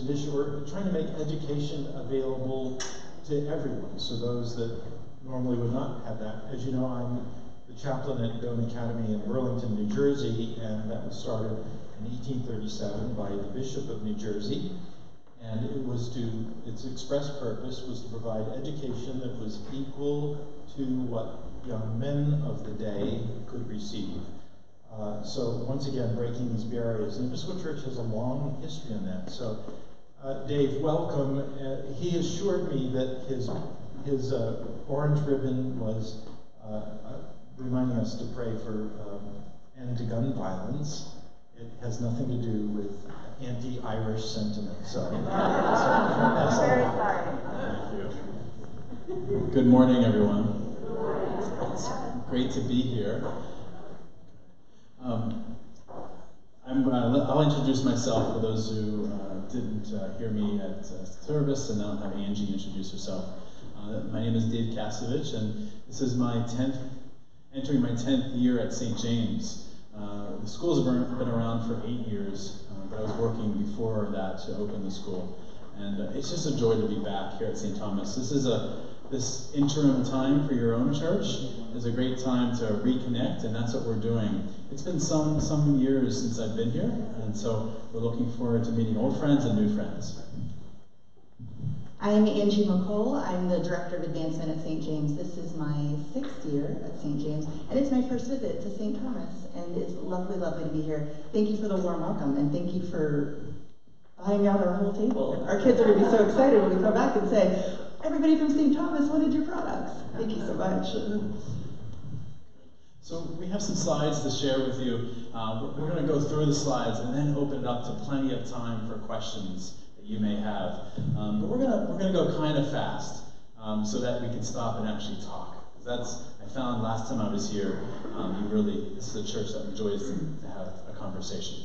bishop, we're trying to make education available to everyone. So those that normally would not have that. As you know, I'm the chaplain at Doane Academy in Burlington, New Jersey, and that was started in 1837 by the Bishop of New Jersey. And its express purpose was to provide education that was equal to what young men of the day could receive. So once again, breaking these barriers. And the Episcopal Church has a long history in that. So Dave, welcome. He assured me that his orange ribbon was reminding us to pray for end to gun violence. It has nothing to do with anti-Irish sentiment. So, I'm very sorry. Thank you. Good morning, everyone. It's great to be here. I'll introduce myself for those who didn't hear me at service, and I'll have Angie introduce herself. My name is Dave Kasievich, and this is entering my 10th year at St. James. The school's been around for 8 years, but I was working before that to open the school. And it's just a joy to be back here at St. Thomas. This interim time for your own church is a great time to reconnect, and that's what we're doing. It's been some years since I've been here, and so we're looking forward to meeting old friends and new friends. I'm Angie McCole. I'm the Director of Advancement at St. James. This is my 6th year at St. James, and it's my first visit to St. Thomas, and it's lovely, lovely to be here. Thank you for the warm welcome, and thank you for buying out our whole table. Our kids are going to be so excited when we come back and say, everybody from St. Thomas wanted your products. Thank you so much. So we have some slides to share with you. We're going to go through the slides and then open it up to plenty of time for questions that you may have. But we're going to go kind of fast so that we can stop and actually talk. I found last time I was here, this is a church that enjoys to have a conversation.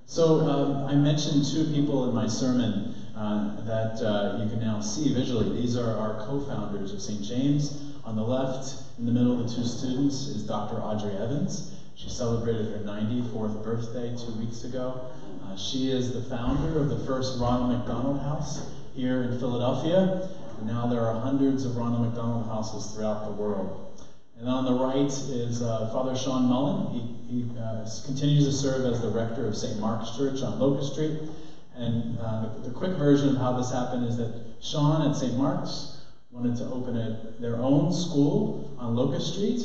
So I mentioned 2 people in my sermon that you can now see visually. These are our co-founders of St. James. On the left, in the middle, the 2 students is Dr. Audrey Evans. She celebrated her 94th birthday 2 weeks ago. She is the founder of the first Ronald McDonald House here in Philadelphia. And now there are hundreds of Ronald McDonald houses throughout the world. And on the right is Father Sean Mullen. He continues to serve as the rector of St. Mark's Church on Locust Street. And the quick version of how this happened is that Sean at St. Mark's wanted to open their own school on Locust Street,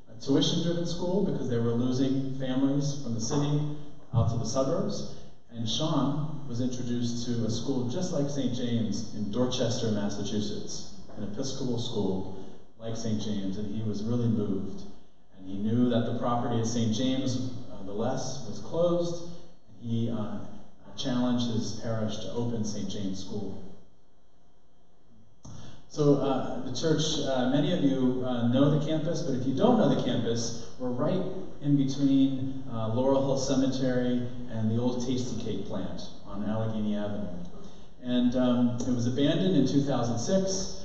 a tuition-driven school, because they were losing families from the city out to the suburbs. And Sean was introduced to a school just like St. James in Dorchester, Massachusetts, an Episcopal school like St. James, and he was really moved. And he knew that the property at St. James, the less, was closed. And he challenged his parish to open St. James School. So the church, many of you know the campus, but if you don't know the campus, we're right in between Laurel Hill Cemetery and the old Tasty Cake plant on Allegheny Avenue. And it was abandoned in 2006.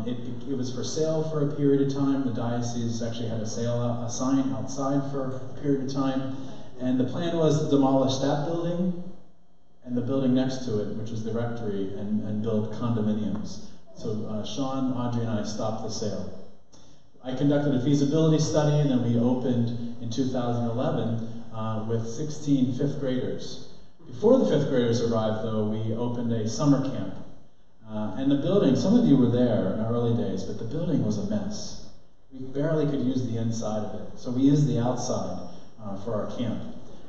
It was for sale for a period of time. The diocese actually had a sign outside for a period of time. And the plan was to demolish that building and the building next to it, which was the rectory, and build condominiums. So Sean, Audrey, and I stopped the sale. I conducted a feasibility study, and then we opened in 2011 with 16 fifth graders. Before the fifth graders arrived, though, we opened a summer camp. And the building, some of you were there in our early days, but the building was a mess. We barely could use the inside of it. So we used the outside for our camp.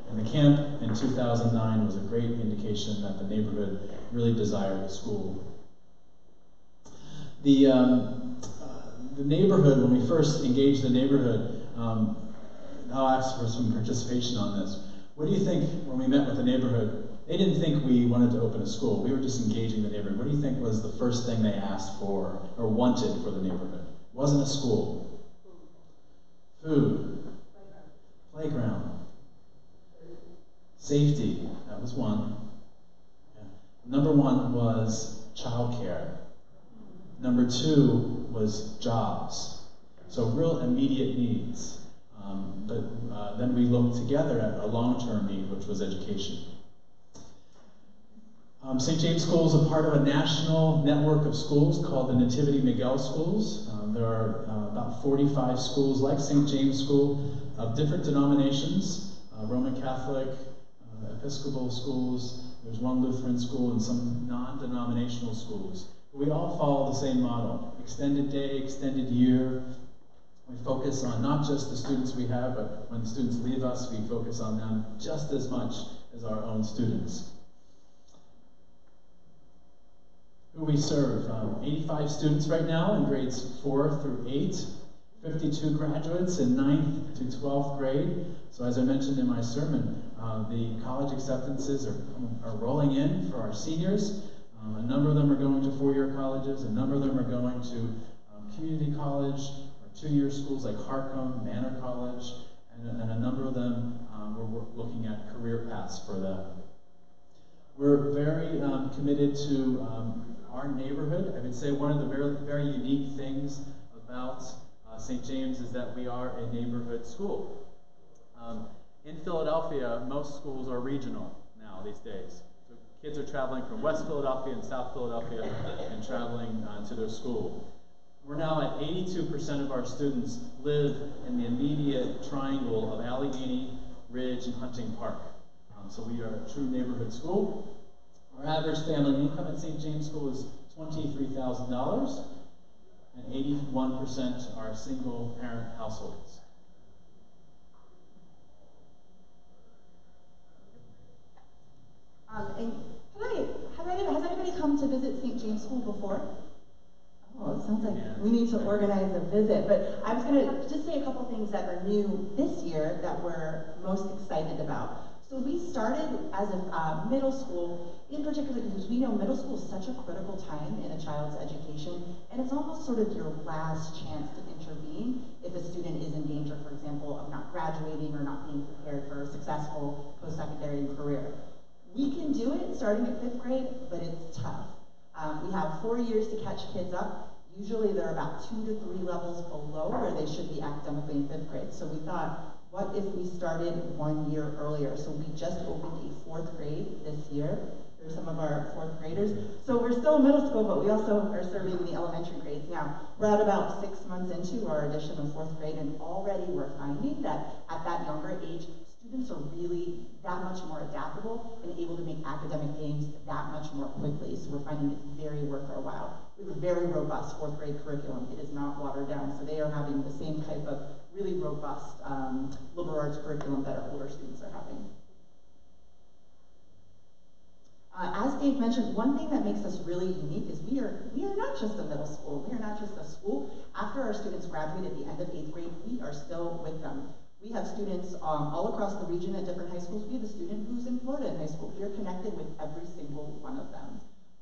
And the camp in 2009 was a great indication that the neighborhood really desired the school. The neighborhood, when we first engaged the neighborhood, I'll ask for some participation on this. What do you think when we met with the neighborhood? They didn't think we wanted to open a school. We were just engaging the neighborhood. What do you think was the first thing they asked for or wanted for the neighborhood? It wasn't a school. Food. Playground. Safety. That was one. Yeah. Number 1 was childcare. Number 2 was jobs. So real immediate needs. But then we looked together at a long-term need, which was education. St. James School is a part of a national network of schools called the Nativity Miguel Schools. There are about 45 schools like St. James School of different denominations, Roman Catholic, Episcopal schools, there's one Lutheran school, and some non-denominational schools. We all follow the same model: extended day, extended year. We focus on not just the students we have, but when the students leave us, we focus on them just as much as our own students. Who we serve: 85 students right now in grades 4 through 8, 52 graduates in 9th to 12th grade. So as I mentioned in my sermon, the college acceptances are rolling in for our seniors. A number of them are going to four-year colleges, a number of them are going to community college, or two-year schools like Harcum, Manor College, and a number of them we're looking at career paths for them. We're very committed to our neighborhood. I would say one of the very, very unique things about St. James is that we are a neighborhood school. In Philadelphia, most schools are regional now these days. So kids are traveling from West Philadelphia and South Philadelphia and traveling to their school. We're now at 82% of our students live in the immediate triangle of Allegheny, Ridge, and Hunting Park. So we are a true neighborhood school. Our average family income at St. James School is $23,000, and 81% are single parent households. And has anybody come to visit St. James School before? Oh, it sounds like we need to organize a visit. But I was going to just say a couple things that are new this year that we're most excited about. So we started as a middle school, in particular because we know middle school is such a critical time in a child's education, and it's almost sort of your last chance to intervene if a student is in danger, for example, of not graduating or not being prepared for a successful post-secondary career. We can do it starting at 5th grade, but it's tough. We have 4 years to catch kids up. Usually they're about 2 to 3 levels below where they should be academically in 5th grade. So we thought, what if we started 1 year earlier? So we just opened a 4th grade this year. Here's some of our 4th graders. So we're still in middle school, but we also are serving the elementary grades now. We're at about 6 months into our addition of 4th grade, and already we're finding that at that younger age, students are really that much more adaptable and able to make academic gains that much more quickly. So we're finding it's very worth our while. We have a very robust 4th grade curriculum. It is not watered down, so they are having the same type of really robust liberal arts curriculum that our older students are having. As Dave mentioned, one thing that makes us really unique is we are not just a middle school. We are not just a school. After our students graduate at the end of 8th grade, we are still with them. We have students all across the region at different high schools. We have a student who's in Florida in high school. We are connected with every single one of them.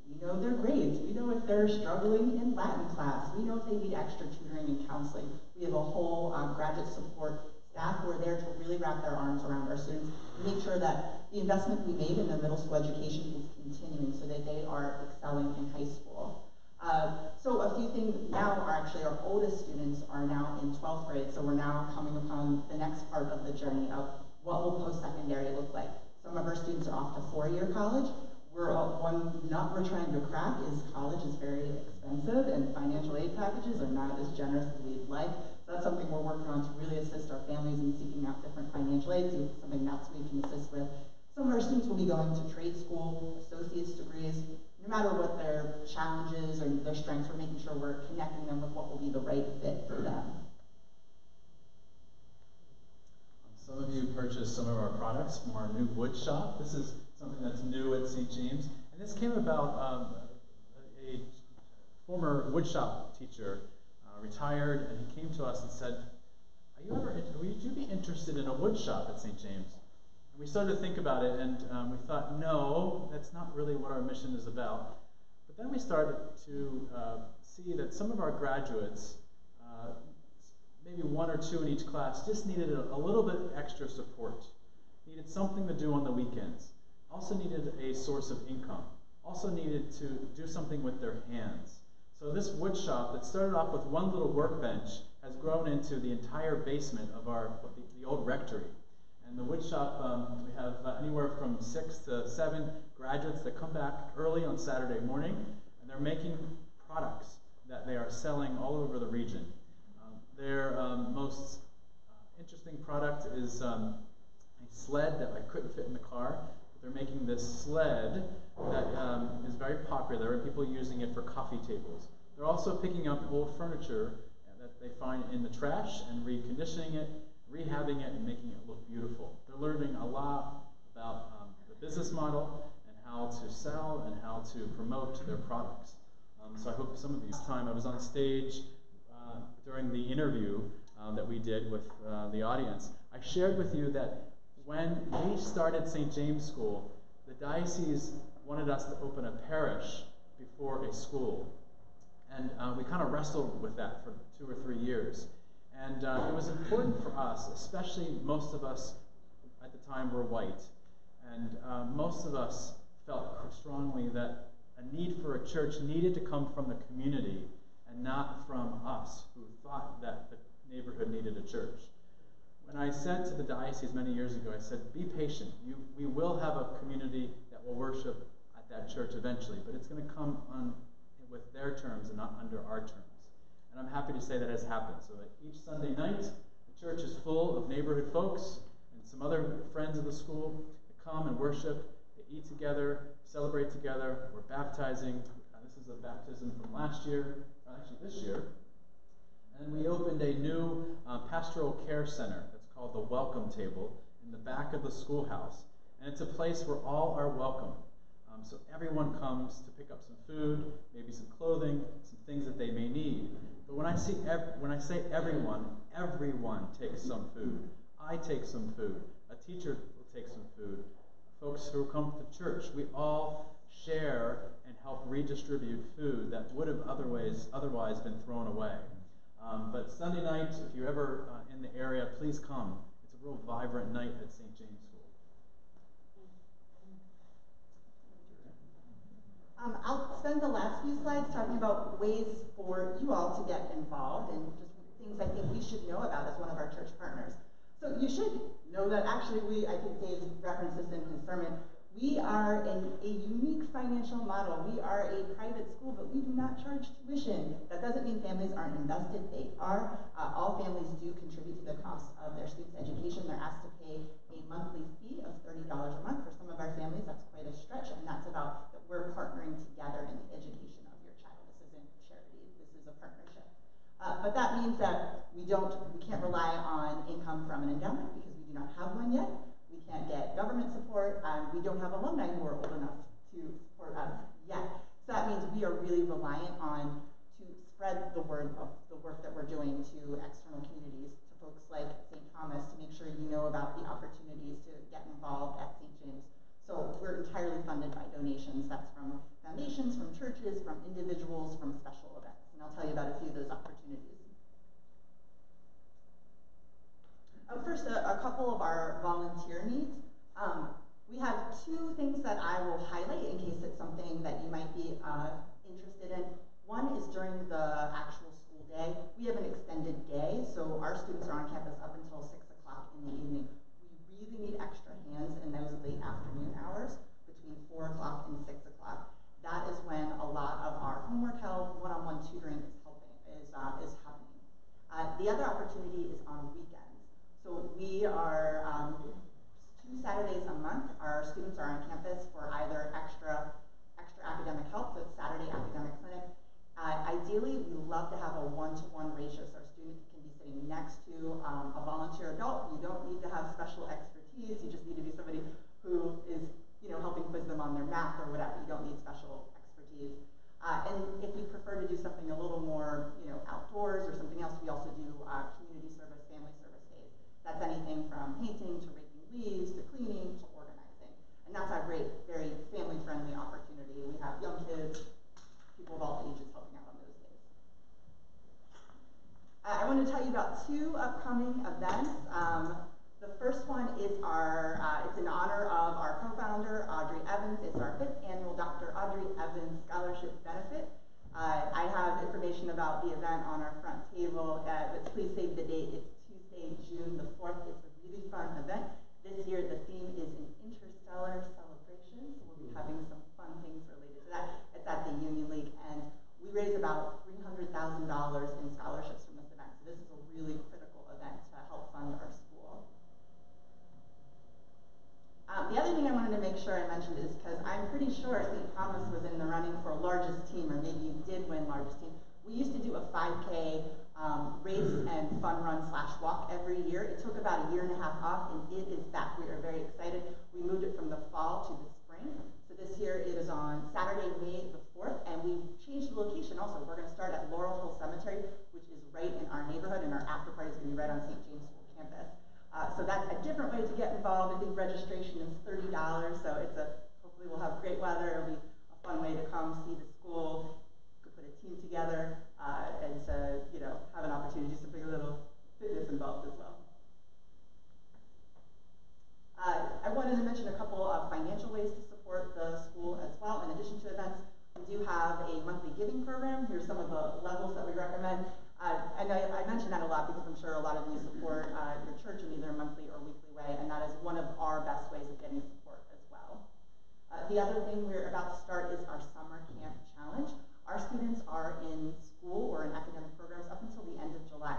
We know their grades. We know if they're struggling in Latin class. We know if they need extra tutoring and counseling. We have a whole graduate support staff who are there to really wrap their arms around our students and make sure that the investment we made in their middle school education is continuing so that they are excelling in high school. So a few things now are actually our oldest students are now in 12th grade, so we're now coming upon the next part of the journey of what will post-secondary look like. Some of our students are off to 4-year college. One nut we're trying to crack is college is very expensive and financial aid packages are not as generous as we'd like. So that's something we're working on to really assist our families in seeking out different financial aid, see if it's something else we can assist with. Some of our students will be going to trade school, associate's degrees. No matter what their challenges or their strengths, we're making sure we're connecting them with what will be the right fit for them. Some of you purchased some of our products from our new wood shop. This is something that's new at St. James. And this came about, a former wood shop teacher retired, and he came to us and said, would you be interested in a wood shop at St. James? And we started to think about it, and we thought, no, that's not really what our mission is about. But then we started to see that some of our graduates, maybe 1 or 2 in each class, just needed a little bit extra support, needed something to do on the weekends, also needed a source of income, also needed to do something with their hands. So this wood shop that started off with one little workbench has grown into the entire basement of the old rectory. And the woodshop, we have anywhere from 6 to 7 graduates that come back early on Saturday morning, and they're making products that they are selling all over the region. Their most interesting product is a sled that I couldn't fit in the car. They're making this sled that is very popular, and people are using it for coffee tables. They're also picking up old furniture that they find in the trash and reconditioning it, rehabbing it, and making it look beautiful. They're learning a lot about the business model and how to sell and how to promote their products. So I hope some of you, last time I was on stage during the interview that we did with the audience, I shared with you that when we started St. James School, the diocese wanted us to open a parish before a school. And we kind of wrestled with that for 2 or 3 years. And it was important for us, especially most of us at the time were white. And most of us felt strongly that a need for a church needed to come from the community and not from us who thought that the neighborhood needed a church. When I said to the diocese many years ago, I said, be patient. We will have a community that will worship at that church eventually, but it's going to come on with their terms and not under our terms. And I'm happy to say that has happened. So that each Sunday night, the church is full of neighborhood folks and some other friends of the school that come and worship. They eat together, celebrate together. We're baptizing. This is a baptism from last year, actually this year. And we opened a new pastoral care center that's called the Welcome Table in the back of the schoolhouse. And it's a place where all are welcome. So everyone comes to pick up some food, maybe some clothing, some things that they may need. But when I say everyone takes some food. I take some food. A teacher will take some food. Folks who come to church, we all share and help redistribute food that would have otherwise been thrown away. But Sunday night, if you're ever in the area, please come. It's a real vibrant night at St. James School. I'll spend the last few slides talking about ways for you all to get involved and just things I think you should know about as one of our church partners. So you should know that actually I think Dave referenced this in his sermon, we are in a unique financial model. We are a private school, but we do not charge tuition. That doesn't mean families aren't invested. They are. All families do contribute to the cost of their students' education. They're asked to pay a monthly fee of $30 a month. For some of our families, that's quite a stretch, and that's about that we're partnering together in the education of your child. This isn't charity. This is a partnership. But that means that we can't rely on income from an endowment because we do not have one yet. We can't get government support, and we don't have alumni who are old enough to support us yet. So that means we are really reliant on to spread the word of the work that we're doing to external communities, to folks like St. Thomas, to make sure you know about the opportunities to get involved at St. James. So we're entirely funded by donations. That's from foundations, from churches, from individuals, from special events. And I'll tell you about a few of those opportunities. First, a couple of our volunteer needs. We have 2 things that I will highlight in case it's something that you might be interested in. One is during the actual school day. We have an extended day, so our students are on campus up until 6 o'clock in the evening. We really need extra hands in those late afternoon hours between 4 o'clock and 6 o'clock. That is when a lot of our homework help, one-on-one tutoring is happening. The other opportunity is on weekends. So we are 2 Saturdays a month. Our students are on campus for either extra academic help, so it's Saturday academic clinic. Ideally, we love to have a 1-to-1 ratio, so our student can be sitting next to a volunteer adult. You don't need to have special expertise. You just need to be somebody who is, helping quiz them on their math or whatever. You don't need special expertise. And if you prefer to do something a little more, outdoors or something else, we also do community service, family service days. That's anything from painting to raking leaves to cleaning to organizing. And that's a great, very family-friendly opportunity. We have young kids, people of all ages helping out on those days. I want to tell you about 2 upcoming events. The first one is it's in honor of our co-founder, Audrey Evans. It's our 5th annual Dr. Audrey Evans Scholarship Benefit. I have information about the event on our front table, but please save the date. It's Tuesday, June the 4th. It's a really fun event. This year the theme is an interstellar celebration, so we'll be having some fun things related to that. It's at the Union League, and we raise about $300,000 in scholarships from this event. So this is a really critical event to help fund our school. The other thing I wanted to make sure I mentioned is because I'm pretty sure St. Thomas was in the running for largest team, or maybe you did win largest team. We used to do a 5K race and fun run / walk every year. It took about a year and a half off, and it is back. We are very excited. We moved it from the fall to the spring. So this year it is on Saturday, May the 4th, and we changed the location also. We're going to start at Laurel Hill Cemetery, which is right in our neighborhood, and our after party is going to be right on St. James School campus. So that's a different way to get involved. I think registration is $30, so hopefully we'll have great weather. It'll be a fun way to come see the school, could put a team together, and to have an opportunity to do something a little fitness involved as well. I wanted to mention a couple of financial ways to support the school as well. In addition to events, we do have a monthly giving program. Here's some of the levels that we recommend. And I mention that a lot because I'm sure a lot of you support your church in either a monthly or weekly way, and that is one of our best ways of getting support as well. The other thing we're about to start is our summer camp challenge. Our students are in school or in academic programs up until the end of July.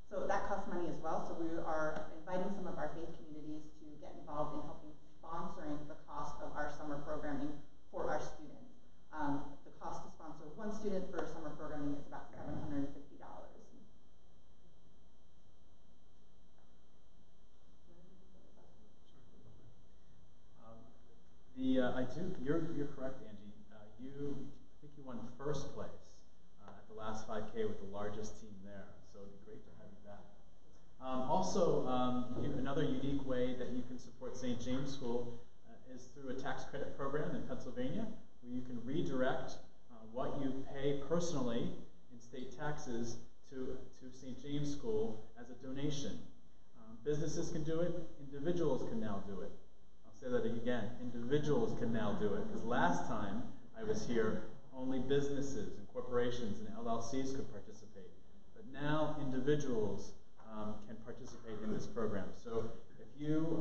So that costs money as well, so we are inviting some of our faith communities to get involved in helping sponsoring the cost of our summer programming for our students. The cost to sponsor one student for summer programming is about $750. You're correct, Angie. I think you won first place at the last 5K with the largest team there, so it'd be great to have you back. Also, another unique way that you can support St. James School is through a tax credit program in Pennsylvania, where you can redirect what you pay personally in state taxes to St. James School as a donation. Businesses can do it, individuals can now do it. I'll say that again, individuals can now do it, because last time I was here, only businesses and corporations and LLCs could participate. But now individuals can participate in this program. So if you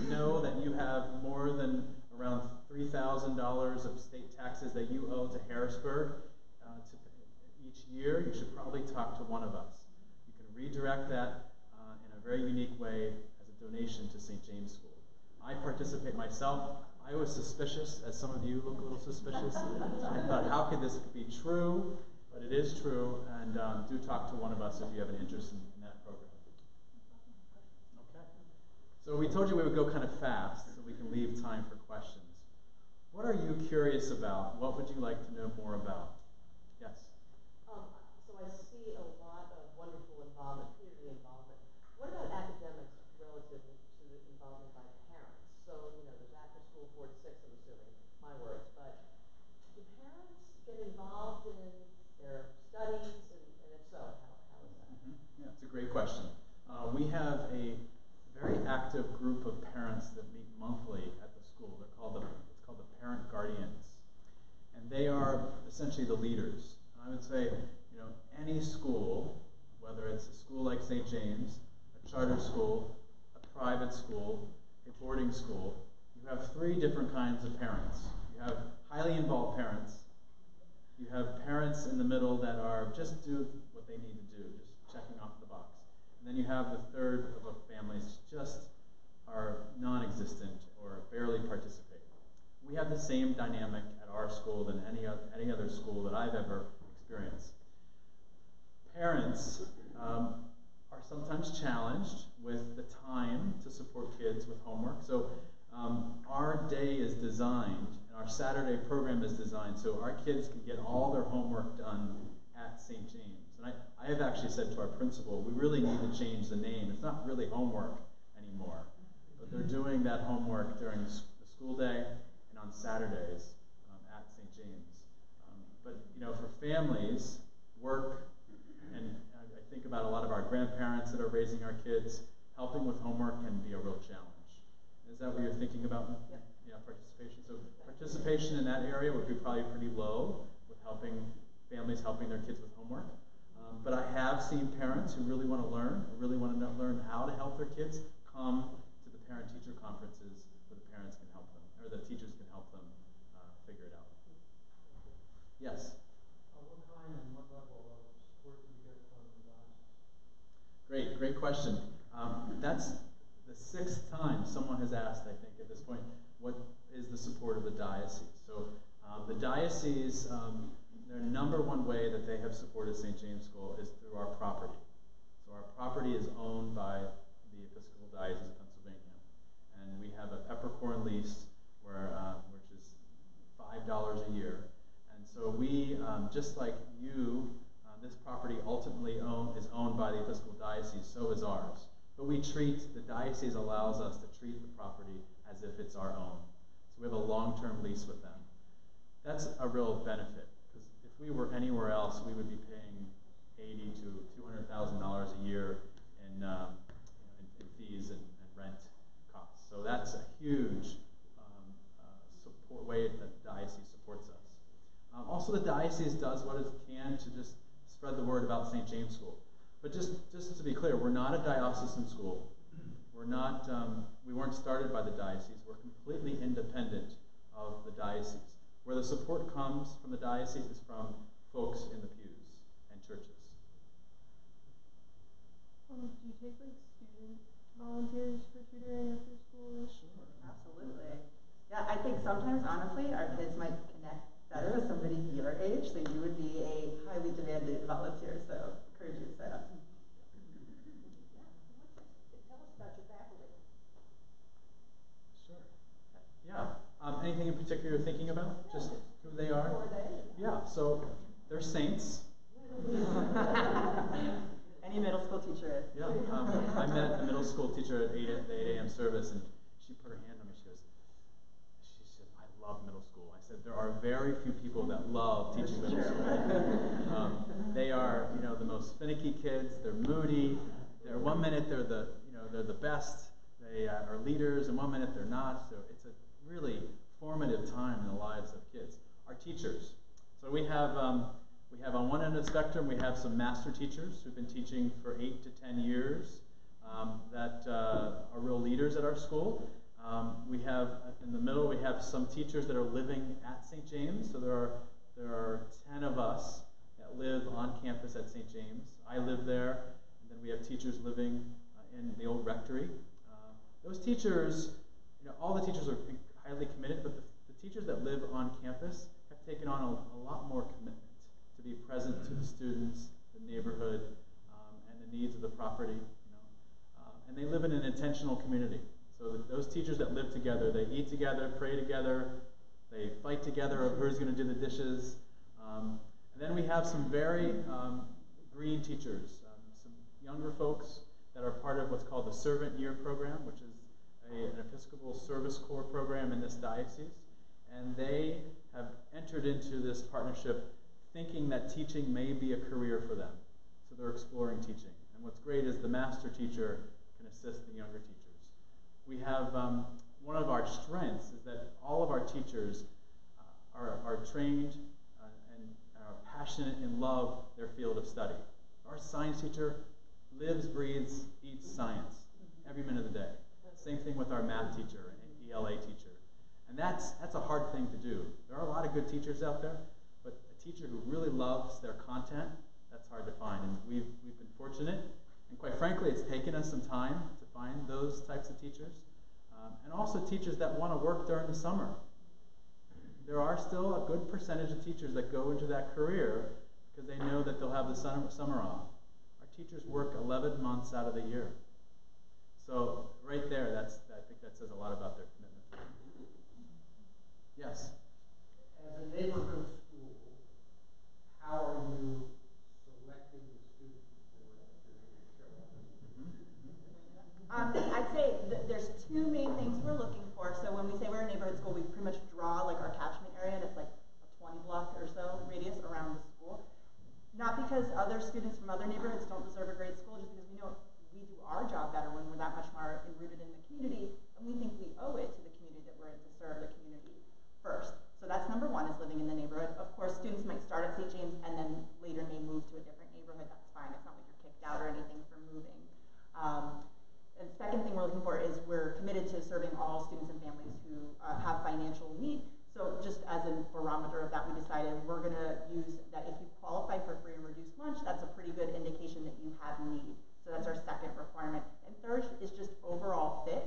know that you have more than around $3,000 of state taxes that you owe to Harrisburg each year, you should probably talk to one of us. You can redirect that in a very unique way as a donation to St. James School. I participate myself. I was suspicious, as some of you look a little suspicious. I thought, how could this be true? But it is true, and do talk to one of us if you have an interest in that program. Okay. So we told you we would go kind of fast, so we can leave time for questions. What are you curious about? What would you like to know more about? Yes? So I see a lot of wonderful involvement, community involvement. What about academics relative to the involvement by parents? So, there's after school 4 to 6, I'm assuming, my words, but do parents get involved in their studies, and if so, how is that? Yeah, it's a great question. We have a very active group of parents that meet monthly at the school. It's called the Parent Guardians, and they are essentially the leaders. And I would say, any school, whether it's a school like St. James, a charter school, a private school, a boarding school, you have 3 different kinds of parents. You have highly involved parents. You have parents in the middle that are just do what they need to do, just checking off the box. And then you have the third of families just are non-existent or barely participate. We have the same dynamic at our school than any other school that I've ever experienced. Parents are sometimes challenged with the time to support kids with homework. So our day is designed, and our Saturday program is designed so our kids can get all their homework done at St. James. And I have actually said to our principal, we really need to change the name. It's not really homework anymore, but they're doing that homework during the school day and on Saturdays at St. James. But for families, work, and I think about a lot of our grandparents that are raising our kids, helping with homework can be a real challenge. Is that what you're thinking about? Yeah, participation. So participation in that area would be probably pretty low with helping families helping their kids with homework. But I have seen parents who really want to learn, who really want to learn how to help their kids, come to the parent-teacher conferences where the parents can help them, or the teachers can help them figure it out. Yes? What kind and what level of support do you get from the diocese? Great question. That's the 6th time someone has asked, I think, at this point, what is the support of the diocese? So the diocese, their number one way that they have supported St. James School is through our property. So our property is owned by the Episcopal Diocese of Pennsylvania. And we have a peppercorn lease which is $5 a year. And so we, just like you, this property ultimately is owned by the Episcopal Diocese, so is ours. But the diocese allows us to treat the property as if it's our own. So we have a long-term lease with them. That's a real benefit, because if we were anywhere else, we would be paying $80,000 to $200,000 a year in fees and rent costs. So that's a huge support way that the diocese supports us. Also, the diocese does what it can to just spread the word about St. James School. But just to be clear, we're not a diocesan school. We're not. We weren't started by the diocese. We're completely independent of the diocese. Where the support comes from the diocese is from folks in the pews and churches. Do you take like student volunteers for tutoring after school? Sure. Absolutely. Yeah, I think sometimes, honestly, our kids might connect better with somebody your age, so you would be a highly demanded volunteer, so encourage you to sign up. Tell us about your faculty. Sure. Yeah. Anything in particular you're thinking about? Just who they are? Who are they? Yeah. So they're saints. Any middle school teacher is. Yeah. I met a middle school teacher at the 8 a.m. service, and she put her hand on me. She said, "I love middle school." I said, "There are very few people that love teaching middle school. They are, the most finicky kids. They're moody. One minute they're the best. They are leaders, and one minute they're not. So it's a really formative time in the lives of kids. Our teachers. So we have on one end of the spectrum, we have some master teachers who've been teaching for 8 to 10 years that are real leaders at our school. We have, in the middle, we have some teachers that are living at St. James. So there are 10 of us that live on campus at St. James. I live there, and then we have teachers living in the old rectory. Those teachers, all the teachers are highly committed, but the teachers that live on campus have taken on a lot more commitment to be present to the students, the neighborhood, and the needs of the property. And they live in an intentional community. So those teachers that live together, they eat together, pray together, they fight together of who's going to do the dishes. And then we have some very green teachers, some younger folks that are part of what's called the Servant Year program, which is an Episcopal Service Corps program in this diocese. And they have entered into this partnership thinking that teaching may be a career for them. So they're exploring teaching. And what's great is the master teacher can assist the younger teachers. We have, one of our strengths is that all of our teachers are trained and are passionate and love their field of study. Our science teacher lives, breathes, eats science every minute of the day. Same thing with our math teacher and ELA teacher. And that's a hard thing to do. There are a lot of good teachers out there, but a teacher who really loves their content, that's hard to find. And we've been fortunate, and quite frankly, it's taken us some time to find those types of teachers. And also teachers that want to work during the summer. There are still a good percentage of teachers that go into that career because they know that they'll have the summer off. Our teachers work 11 months out of the year. So right there, I think that says a lot about their commitment. Yes? As a neighborhood school, how are you selecting the students for show up? I'd say there's two main things we're looking for. So when we say we're a neighborhood school, we pretty much draw like our catchment area, and it's like a 20-block or so radius around the school. Not because other students from other neighborhoods don't deserve a great school, just because we know we do our job better when we're that much more rooted in the community, and we think we owe it to the community that we're in to serve the community first. So that's number one, is living in the neighborhood. Of course, students might start at St. James and then later may move to a different neighborhood. That's fine. It's not like you're kicked out or anything for moving. And the second thing we're looking for is we're committed to serving all students and families who have financial need. So just as a barometer of that, we decided we're going to use that if you qualify for free and reduced lunch, that's a pretty good indication that you have need. So that's our second requirement. And third is just overall fit.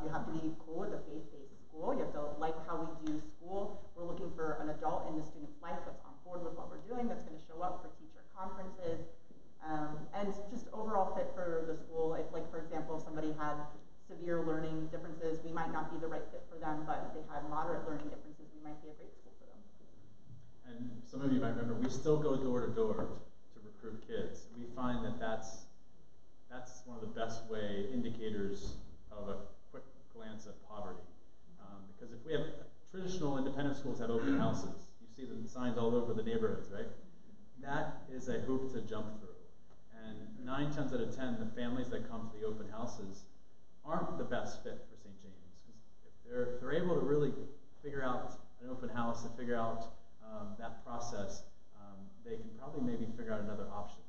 You have to be cool with a faith-based school. You have to like how we do school. We're looking for an adult in the student's life that's on board with what we're doing, that's going to show up for teacher conferences, and just overall fit for the school. If, like, for example, if somebody had severe learning differences, we might not be the right fit for them, but if they had moderate learning differences, we might be a great school for them. And some of you might remember, we still go door to door to recruit kids. We find that that's one of the best indicators of a quick glance at poverty. Because if we have traditional independent schools have open houses, you see the signs all over the neighborhoods, right? That is a hoop to jump through. And 9 times out of 10, the families that come to the open houses aren't the best fit for St. James. Because if they're able to really figure out an open house and figure out that process, they can probably maybe figure out another option.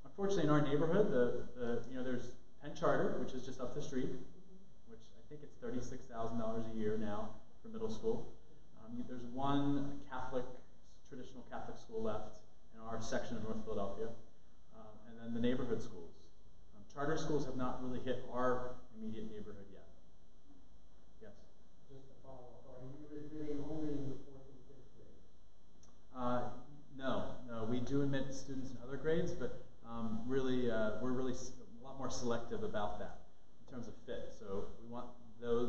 Unfortunately, in our neighborhood, there's Penn Charter, which is just up the street, which I think it's $36,000 a year now for middle school. There's one traditional Catholic school left in our section of North Philadelphia, and then the neighborhood schools. Charter schools have not really hit our immediate neighborhood yet. Yes? Just to follow up, are you admitting only in the 4th and 5th grades? No, we do admit students in other grades, but we're really a lot more selective about that in terms of fit. So we want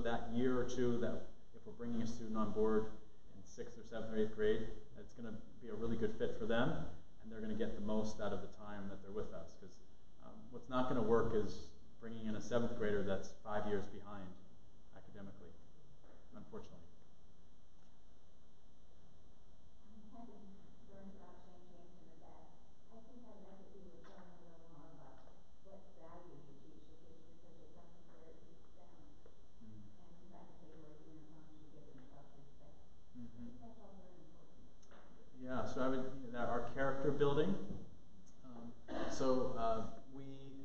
that year or two that if we're bringing a student on board in 6th or 7th or 8th grade, it's going to be a really good fit for them, and they're going to get the most out of the time that they're with us. Because what's not going to work is bringing in a 7th grader that's 5 years behind academically, unfortunately. Yeah, so our character building. We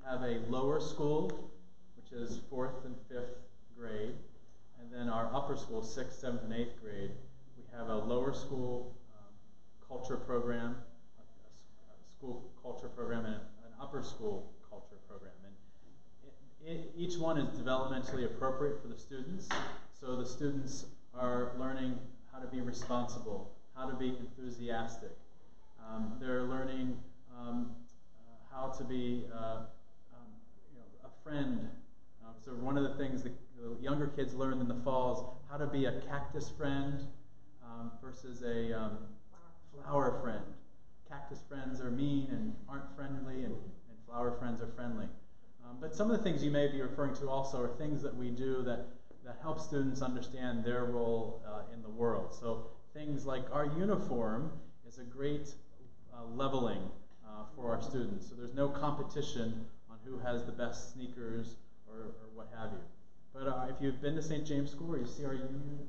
have a lower school, which is 4th and 5th grade, and then our upper school, 6th, 7th, and 8th grade. We have a lower school culture program, a school culture program, and an upper school culture program. And each one is developmentally appropriate for the students. So the students are learning how to be responsible, how to be enthusiastic. They're learning how to be a friend. So one of the things the younger kids learn in the fall is how to be a cactus friend versus a flower friend. Cactus friends are mean and aren't friendly, and flower friends are friendly. But some of the things you may be referring to also are things that we do that help students understand their role in the world. So things like our uniform is a great leveling for our students. So there's no competition on who has the best sneakers or what have you. But if you've been to St. James School, or you see none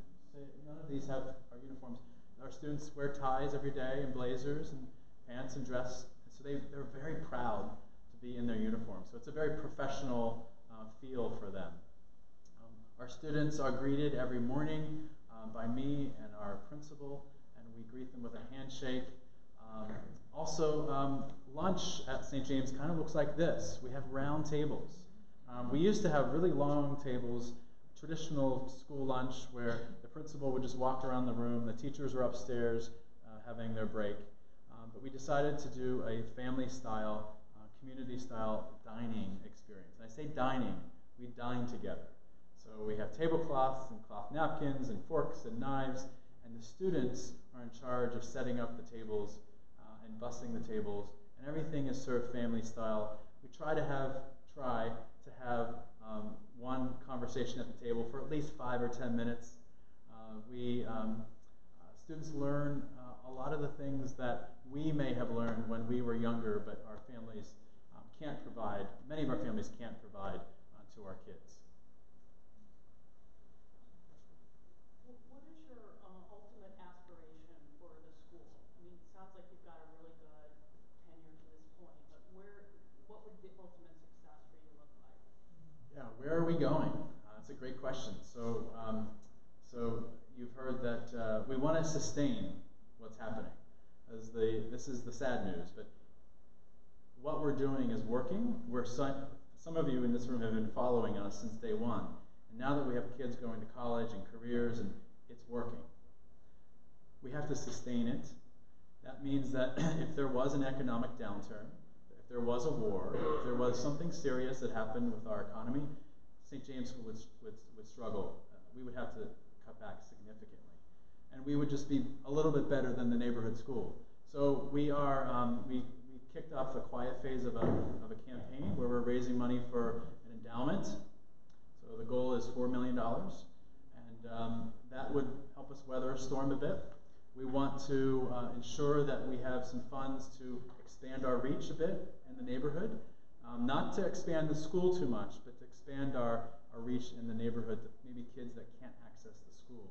of these have our uniforms. Our students wear ties every day and blazers and pants and dress. And so they're very proud to be in their uniform. So it's a very professional feel for them. Our students are greeted every morning by me and our principal, and we greet them with a handshake. Lunch at St. James kind of looks like this. We have round tables. We used to have really long tables, traditional school lunch, where the principal would just walk around the room, the teachers were upstairs having their break. But we decided to do a family-style, community-style dining experience. And I say dining, we dine together. So we have tablecloths and cloth napkins and forks and knives, and the students are in charge of setting up the tables and bussing the tables, and everything is served family style. We try to have one conversation at the table for at least 5 or 10 minutes. Students learn a lot of the things that we may have learned when we were younger, but our families can't provide. Many of our families can't provide to our kids. What is your ultimate aspiration Yeah, where are we going? That's a great question. So, so you've heard that we want to sustain what's happening. This is the sad news, but what we're doing is working. Some of you in this room have been following us since day one, and now that we have kids going to college and careers, and it's working. We have to sustain it. That means that if there was an economic downturn, if there was a war, if there was something serious that happened with our economy, St. James School would struggle. We would have to cut back significantly. And we would just be a little bit better than the neighborhood school. So we kicked off the quiet phase of a campaign where we're raising money for an endowment. So the goal is $4 million, and that would help us weather a storm a bit. We want to ensure that we have some funds to expand our reach a bit in the neighborhood. Not to expand the school too much, but to expand our reach in the neighborhood, maybe kids that can't access the school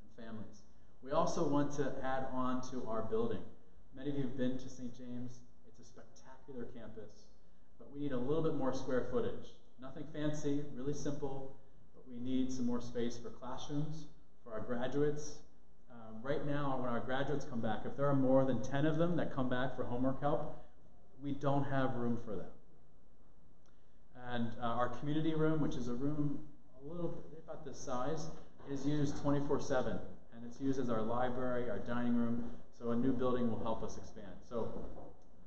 and families. We also want to add on to our building. Many of you have been to St. James. It's a spectacular campus, but we need a little bit more square footage. Nothing fancy, really simple, but we need some more space for classrooms, for our graduates. Right now, when our graduates come back, if there are more than 10 of them that come back for homework help, we don't have room for them. And our community room, which is a room a little bit about this size, is used 24/7, and it's used as our library, our dining room, so a new building will help us expand. So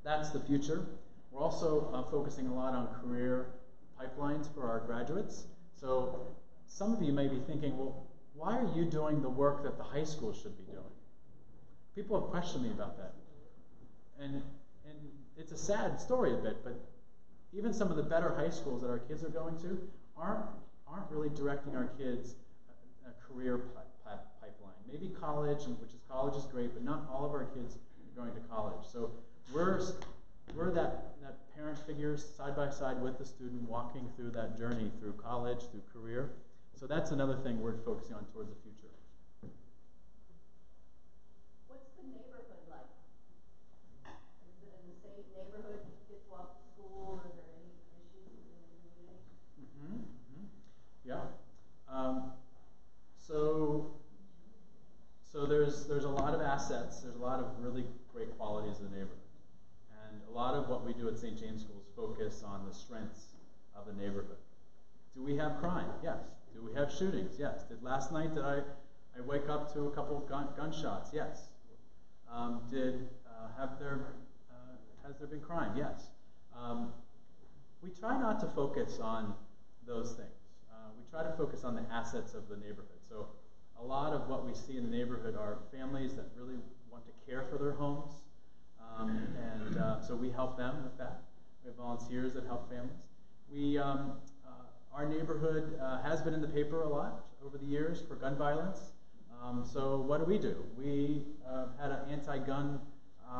that's the future. We're also focusing a lot on career pipelines for our graduates. So some of you may be thinking, well, why are you doing the work that the high school should be doing? People have questioned me about that. And it's a sad story a bit, but even some of the better high schools that our kids are going to aren't really directing our kids a career pipeline. Maybe college, college is great, but not all of our kids are going to college. So we're that parent figure side by side with the student, walking through that journey through college, through career. So that's another thing we're focusing on towards the future. What's the neighborhood like? Is it in the same neighborhood? Kids walk to school? Are there any issues in the community? Yeah. So there's a lot of assets. There's a lot of really great qualities in the neighborhood, and a lot of what we do at St. James Schools focus on the strengths of the neighborhood. Do we have crime? Yes. Do we have shootings? Yes. Did last night I wake up to a couple of gunshots? Yes. Has there been crime? Yes. We try not to focus on those things. We try to focus on the assets of the neighborhood. So a lot of what we see in the neighborhood are families that really want to care for their homes, so we help them with that. We have volunteers that help families. Our neighborhood has been in the paper a lot over the years for gun violence. So what do? We had an anti-gun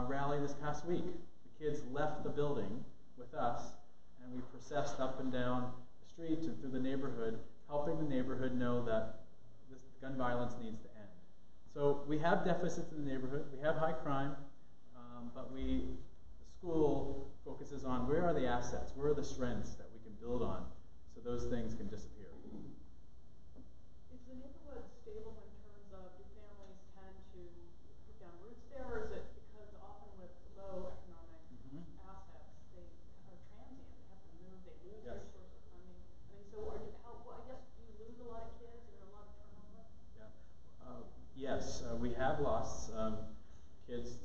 rally this past week. The kids left the building with us, and we processed up and down the street and through the neighborhood, helping the neighborhood know that this gun violence needs to end. So we have deficits in the neighborhood. We have high crime, but the school focuses on where are the assets, where are the strengths that we can build on, so those things can disappear. Is the neighborhood stable in terms of do families tend to put down roots there, or is it because often with low economic assets, they are transient, they have to move, they lose their source of funding? I mean, so I guess do you lose a lot of kids? Is there a lot of turnover? Yeah. Yes, we have lost kids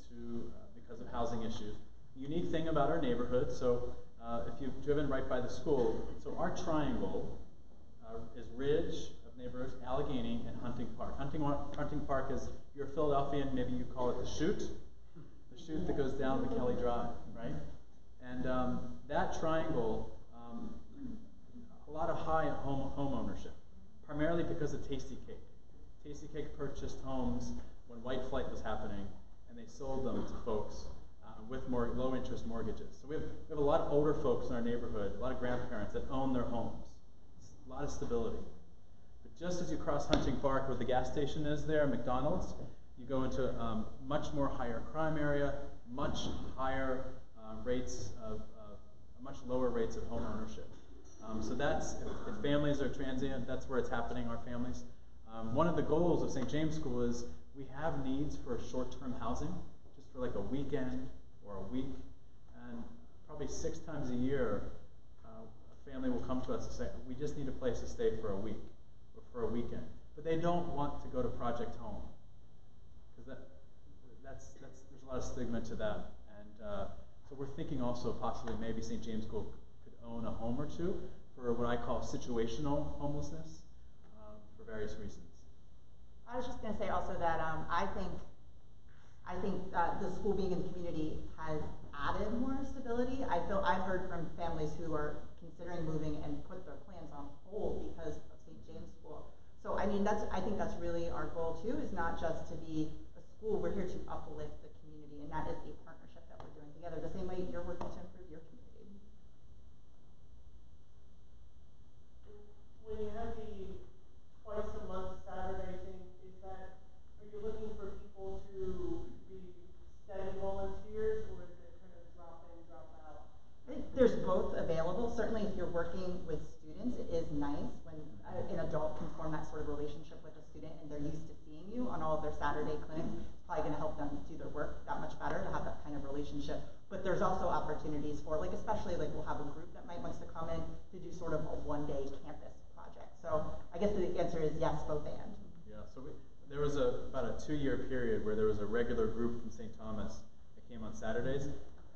because of housing issues. The unique thing about our neighborhood, so if you've driven right by the school, so our triangle is Ridge of neighborhoods, Allegheny, and Hunting Park. Hunting Park is, if you're a Philadelphian, maybe you call it the chute that goes down to Kelly Drive, right? And that triangle, a lot of high home ownership, primarily because of Tasty Cake. Tasty Cake purchased homes when white flight was happening, and they sold them to folks with more low-interest mortgages. So we have a lot of older folks in our neighborhood, a lot of grandparents that own their homes. It's a lot of stability. But just as you cross Hunting Park, where the gas station is there, McDonald's, you go into a much more higher crime area, much higher much lower rates of home ownership. So that's, if families are transient, that's where it's happening, our families. One of the goals of St. James School is we have needs for short-term housing, just for like a weekend or a week. And probably 6 times a year, a family will come to us and say, we just need a place to stay for a week or for a weekend. But they don't want to go to Project Home. Because there's a lot of stigma to that. And so we're thinking also possibly maybe St. James School could own a home or two for what I call situational homelessness for various reasons. I was just going to say also that I think the school being in the community has added more stability. I've heard from families who are considering moving and put their plans on hold because of St. James School. So I mean, I think that's really our goal too, is not just to be a school. We're here to uplift the community, and that is a partnership that we're doing together. The same way you're working to improve your community. When you have the twice a month Saturday thing, are you looking for people to be steady volunteers, or is it kind of drop in, drop out? I think there's both available. Certainly if you're working with students, it is nice when an adult can form that sort of relationship with a student and they're used to seeing you on all of their Saturday clinics. It's probably going to help them do their work that much better to have that kind of relationship. But there's also opportunities for, like, especially like we'll have a group that might wants to come in to do sort of a one-day campus project. So I guess the answer is yes, both and. Yeah, so there was about a 2-year period where there was a regular group from St. Thomas that came on Saturdays,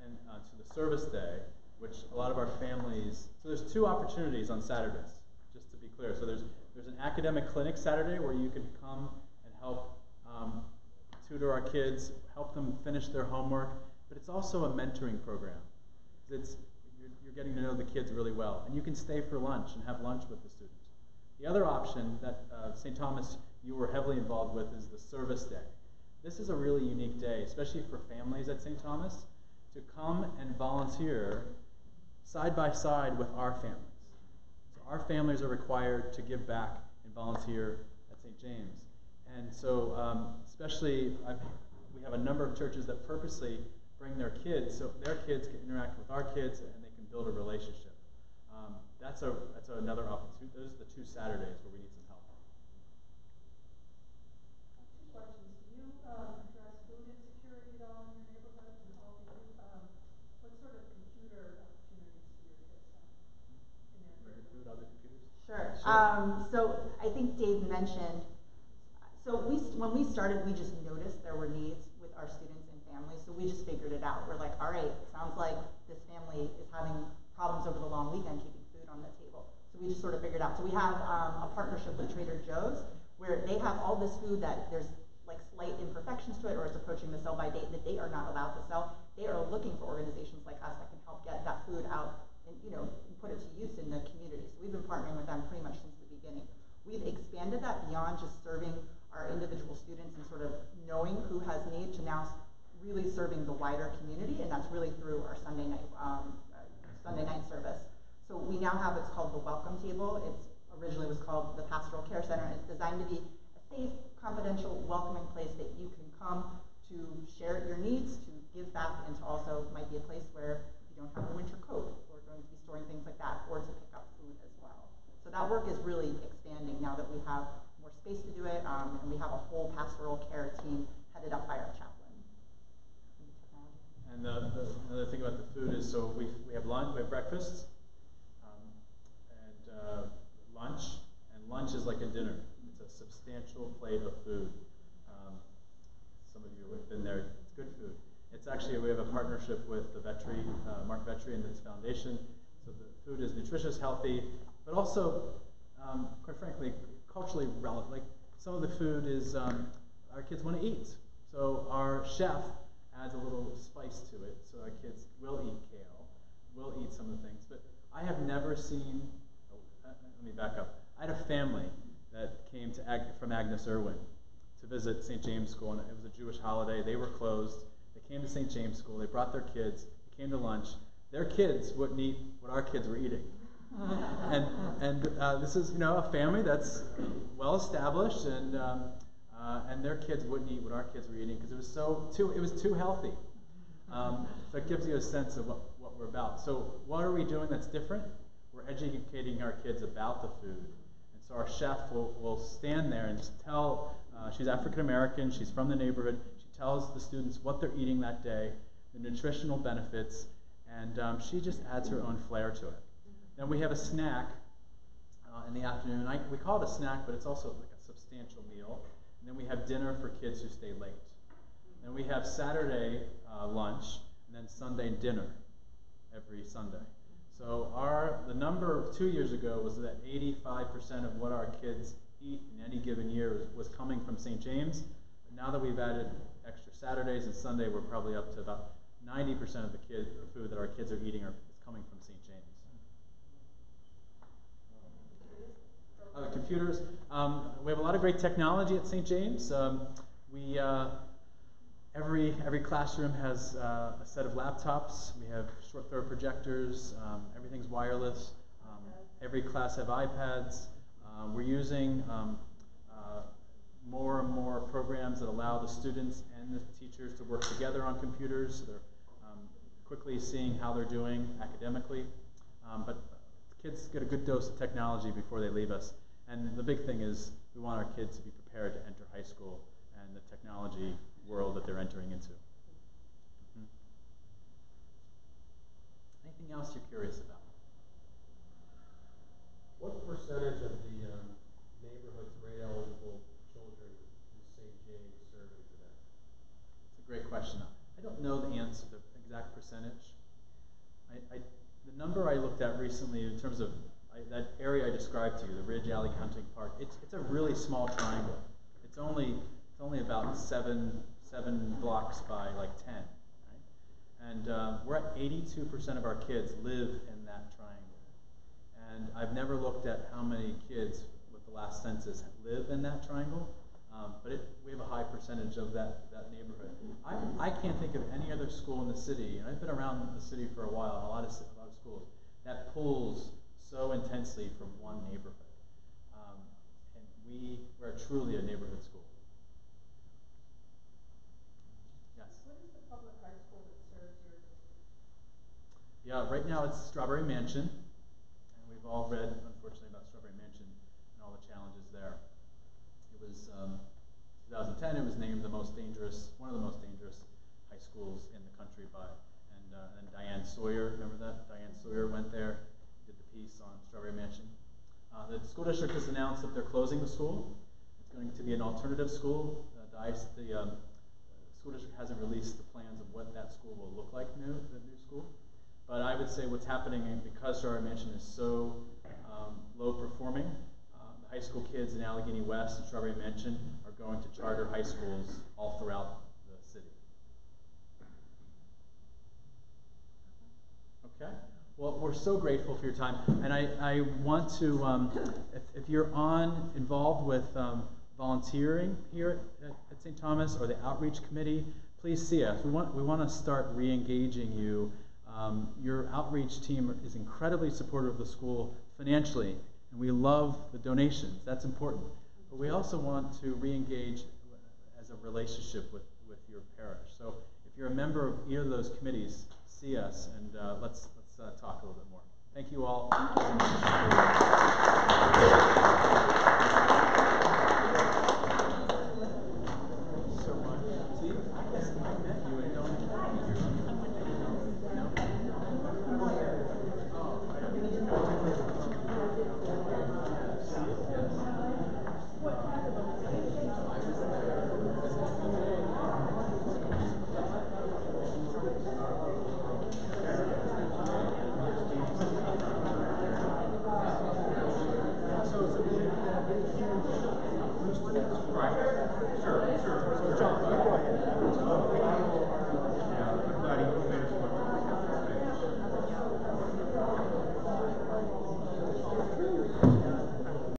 and to the service day, which a lot of our families, so there's 2 opportunities on Saturdays, just to be clear. So there's an academic clinic Saturday where you can come and help tutor our kids, help them finish their homework, but it's also a mentoring program. You're getting to know the kids really well, and you can stay for lunch and have lunch with the students. The other option that St. Thomas, you were heavily involved with, is the service day. This is a really unique day, especially for families at St. Thomas, to come and volunteer side by side with our families. So our families are required to give back and volunteer at St. James. And so especially, we have a number of churches that purposely bring their kids so their kids can interact with our kids and they can build a relationship. That's another opportunity. Those are the 2 Saturdays where we need some help. 2 questions. Do you address food insecurity at all in your neighborhood? And all do you, what sort of computer opportunities do your kids have in their Bring food, other computers? Sure. Sure. So I think Dave mentioned, so when we started, we just noticed there were needs with our students and families, so we just figured it out. We're like, all right, sounds like this family is having problems over the long weekend keeping food on the table. So we just sort of figured out. So we have a partnership with Trader Joe's where they have all this food that there's like slight imperfections to it or it's approaching the sell-by date that they are not allowed to sell. They are looking for organizations like us that can help get that food out and, you know, put it to use in the community. So we've been partnering with them pretty much since the beginning. We've expanded that beyond just serving our individual students and sort of knowing who has need to now really serving the wider community, and that's really through our Sunday night service. So we now have, it's called the Welcome Table. It's originally was called the Pastoral Care Center, and it's designed to be a safe, confidential, welcoming place that you can come to share your needs, to give back, and to also might be a place where you don't have a winter coat, we're going to be storing things like that, or to pick up food as well. So that work is really expanding now that we have more space to do it, and we have a whole pastoral care team headed up by our chaplain. And another thing about the food is, so we have lunch, we have breakfast, and lunch, and lunch is like a dinner. It's a substantial plate of food. Some of you have been there, it's good food. It's actually, we have a partnership with the Vetri, Mark Vetri and his foundation, so the food is nutritious, healthy, but also, quite frankly, culturally relevant. Like, some of the food is, our kids want to eat. So our chef adds a little spice to it, so our kids will eat kale, will eat some of the things. But I have never seen, let me back up. I had a family that came from Agnes Irwin to visit St. James School, and it was a Jewish holiday. They were closed. They came to St. James School. They brought their kids. They came to lunch. Their kids wouldn't eat what our kids were eating. and this is, you know, a family that's well established, and their kids wouldn't eat what our kids were eating because it was too healthy. So it gives you a sense of what we're about. So what are we doing that's different? we're educating our kids about the food. And so our chef will stand there and just tell, she's African American, she's from the neighborhood, she tells the students what they're eating that day, the nutritional benefits, and she just adds her own flair to it. Then we have a snack in the afternoon. We call it a snack, but it's also like a substantial meal. And then we have dinner for kids who stay late. Then we have Saturday lunch, and then Sunday dinner every Sunday. So the number 2 years ago was that 85% of what our kids eat in any given year was coming from St. James. But now that we've added extra Saturdays and Sunday, we're probably up to about 90% of the food that our kids are eating is coming from St. James. The computers. We have a lot of great technology at St. James. Every classroom has a set of laptops. We have short throw projectors. Everything's wireless. Every class have iPads. We're using more and more programs that allow the students and the teachers to work together on computers. So they're quickly seeing how they're doing academically. But kids get a good dose of technology before they leave us. And the big thing is we want our kids to be prepared to enter high school and the technology world that they're entering into. Anything else you're curious about? What percentage of the neighborhood's grade-eligible children is St. James serving today? It's a great question. I don't know the answer, the exact percentage. The number I looked at recently in terms of that area I described to you, the Ridge Alley Hunting Park, it's a really small triangle. It's only about seven blocks by like 10, right? And we're at 82% of our kids live in that triangle. And I've never looked at how many kids with the last census live in that triangle, but we have a high percentage of that neighborhood. I can't think of any other school in the city, and I've been around the city for a while, and a lot of schools, that pulls so intensely from one neighborhood. And we're truly a neighborhood school. Yes? What is the public high school that serves your district? Yeah, right now it's Strawberry Mansion, and we've all read, unfortunately, about Strawberry Mansion and all the challenges there. It was 2010. It was named one of the most dangerous high schools in the country and Diane Sawyer, remember that? Diane Sawyer went there, did the piece on Strawberry Mansion. The school district has announced that they're closing the school. It's going to be an alternative school. The school district hasn't released the plans of what that school will look like, the new school. But I would say what's happening, because Strawberry Mansion is so low performing, the high school kids in Allegheny West and Strawberry Mansion are going to charter high schools all throughout the city. Okay. Well, we're so grateful for your time, and I want to, if you're involved with volunteering here at St. Thomas or the outreach committee, please see us. We want to start re-engaging you. Your outreach team is incredibly supportive of the school financially, and we love the donations. That's important. But we also want to re-engage as a relationship with your parish. So if you're a member of either of those committees, see us, and let's talk a little bit more. Thank you all.